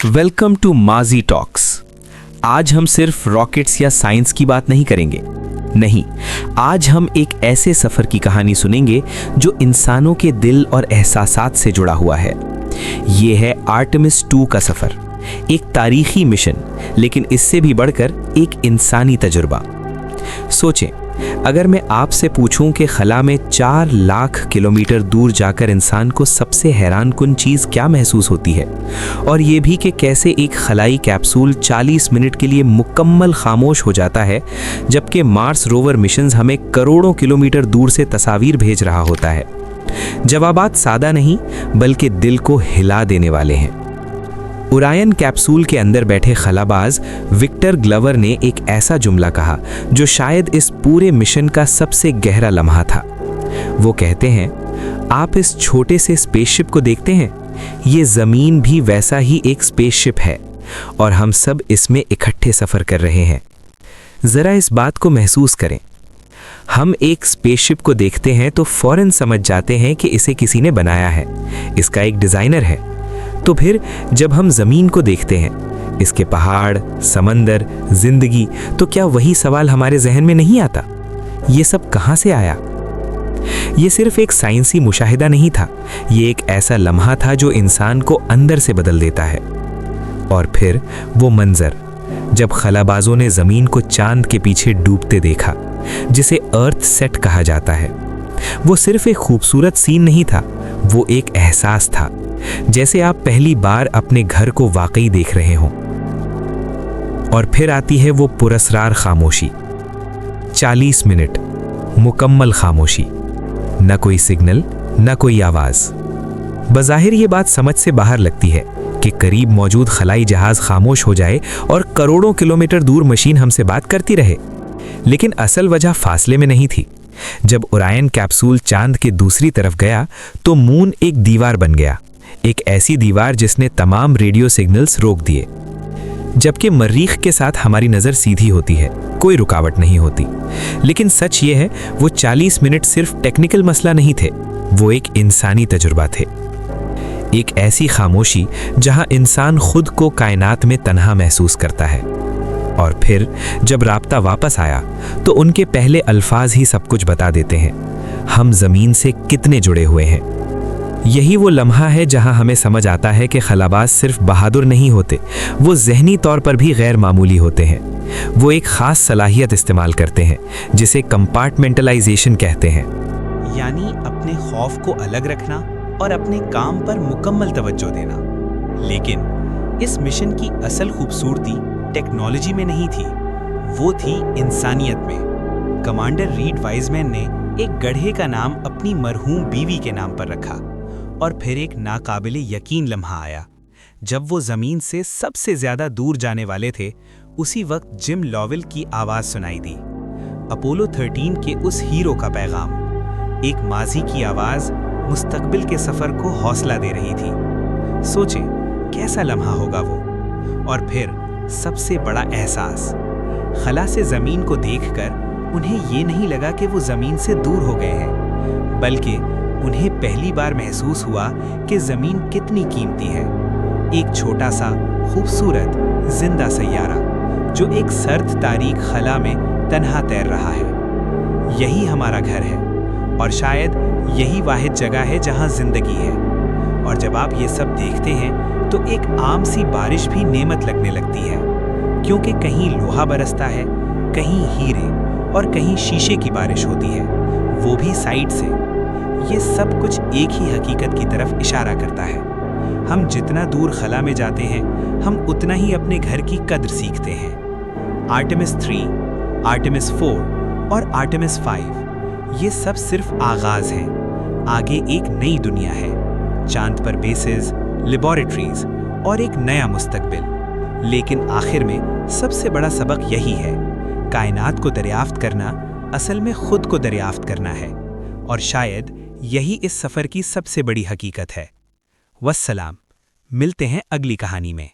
Welcome to माजी talks. आज हम सिर्फ रॉकेट्स या साइंस की बात नहीं करेंगे। नहीं, आज हम एक ऐसे सफ़र की कहानी सुनेंगे जो इंसानों के दिल और एहसासात से जुड़ा हुआ है। ये है आर्टेमिस 2 का सफ़र, एक तारीखी मिशन, लेकिन इससे भी बढ़कर एक इंसानी तजुर्बा। सोचें, अगर मैं आपसे पूछूं कि खला में 4 लाख किलोमीटर दूर जाकर इंसान को सबसे हैरानकुन चीज़ क्या महसूस होती है, और ये भी कि कैसे एक खलाई कैप्सूल 40 मिनट के लिए मुकम्मल खामोश हो जाता है, जबकि मार्स रोवर मिशंस हमें करोड़ों किलोमीटर दूर से तस्वीर भेज रहा होता है। जवाबात सादा नहीं, बल्कि दिल को हिला देने वाले हैं। ओरायन कैप्सूल के अंदर बैठे खलाबाज विक्टर ग्लवर ने एक ऐसा जुमला कहा जो शायद इस पूरे मिशन का सबसे गहरा लम्हा था। वो कहते हैं, आप इस छोटे से स्पेसशिप को देखते हैं, ये ज़मीन भी वैसा ही एक स्पेसशिप है और हम सब इसमें इकट्ठे सफ़र कर रहे हैं। ज़रा इस बात को महसूस करें। हम एक स्पेसशिप को देखते हैं तो फ़ौरन समझ जाते हैं कि इसे किसी ने बनाया है, इसका एक डिज़ाइनर है। तो फिर जब हम ज़मीन को देखते हैं, इसके पहाड़, समंदर, ज़िंदगी, तो क्या वही सवाल हमारे जहन में नहीं आता, ये सब कहाँ से आया? ये सिर्फ एक साइंसी मुशाहिदा नहीं था, ये एक ऐसा लम्हा था जो इंसान को अंदर से बदल देता है। और फिर वो मंजर, जब खलाबाजों ने ज़मीन को चांद के पीछे डूबते देखा, जिसे अर्थ सेट कहा जाता है, वो सिर्फ एक खूबसूरत सीन नहीं था, वो एक एहसास था, जैसे आप पहली बार अपने घर को वाकई देख रहे हों। और फिर आती है वो पुरस्रार खामोशी। 40 मिनट मुकम्मल खामोशी, न कोई सिग्नल, न कोई आवाज़। बज़ाहिर ये बात समझ से बाहर लगती है कि करीब मौजूद खलाई जहाज़ खामोश हो जाए और करोड़ों किलोमीटर दूर मशीन हमसे बात करती रहे। लेकिन असल वजह फासले में नहीं थी। जब ओरायन कैप्सूल चांद के दूसरी तरफ गया तो मून एक दीवार बन गया, एक ऐसी दीवार जिसने तमाम रेडियो सिग्नल्स रोक दिए। जबकि मरीख के साथ हमारी नज़र सीधी होती है, कोई रुकावट नहीं होती। लेकिन सच ये है, वो 40 मिनट सिर्फ टेक्निकल मसला नहीं थे, वो एक इंसानी तजुर्बा थे। एक ऐसी खामोशी जहां इंसान खुद को कायनात में तन्हा महसूस करता है। और फिर जब राब्ता वापस आया तो उनके पहले अल्फाज ही सब कुछ बता देते हैं, हम ज़मीन से कितने जुड़े हुए हैं। यही वो लम्हा है जहां हमें समझ आता है कि खलाबाज सिर्फ बहादुर नहीं होते, वो ज़हनी तौर पर भी गैर मामूली होते हैं। वो एक ख़ास सलाहियत इस्तेमाल करते हैं जिसे कंपार्टमेंटलाइजेशन कहते हैं, यानी अपने खौफ को अलग रखना और अपने काम पर मुकम्मल तवज्जो देना। लेकिन इस मिशन की असल खूबसूरती टेक्नोलॉजी में नहीं थी, वो थी इंसानियत में। कमांडर रीड वाइजमैन ने एक गड्ढे का नाम अपनी मरहूम बीवी के नाम पर रखा, और फिर एक नाकाबिले यकीन लम्हा आया जब वो ज़मीन से सबसे ज़्यादा दूर जाने वाले थे। उसी वक्त जिम लॉवेल की आवाज़ सुनाई दी, अपोलो 13 के उस हीरो का पैगाम। एक माजी की आवाज़ मुस्तकबिल के सफ़र को हौसला दे रही थी। सोचें, कैसा लम्हा होगा वो। और फिर सबसे बड़ा एहसास, खला से ज़मीन को देखकर उन्हें ये नहीं लगा कि वो ज़मीन से दूर हो गए हैं, बल्कि उन्हें पहली बार महसूस हुआ कि ज़मीन कितनी कीमती है। एक छोटा सा खूबसूरत जिंदा सैयारा जो एक सर्द तारीख खला में तन्हा तैर रहा है। यही हमारा घर है, और शायद यही वाहिद जगह है जहां जिंदगी है। और जब आप ये सब देखते हैं तो एक आम सी बारिश भी नेमत लगने लगती है, क्योंकि कहीं लोहा बरसता है, कहीं हीरे, और कहीं शीशे की बारिश होती है, वो भी साइड से। ये सब कुछ एक ही हकीकत की तरफ इशारा करता है। हम जितना दूर खला में जाते हैं, हम उतना ही अपने घर की कद्र सीखते हैं। आर्टेमिस 3, आर्टेमिस 4 और आर्टेमिस 5, ये सब सिर्फ आगाज़ हैं। आगे एक नई दुनिया है, चांद पर बेसेस, लेबोरेटरीज और एक नया मुस्तकबिल। लेकिन आखिर में सबसे बड़ा सबक यही है, कायनात को दरियाफ्त करना असल में खुद को दरियाफ्त करना है। और शायद यही इस सफ़र की सबसे बड़ी हकीकत है। वस्सलाम, मिलते हैं अगली कहानी में।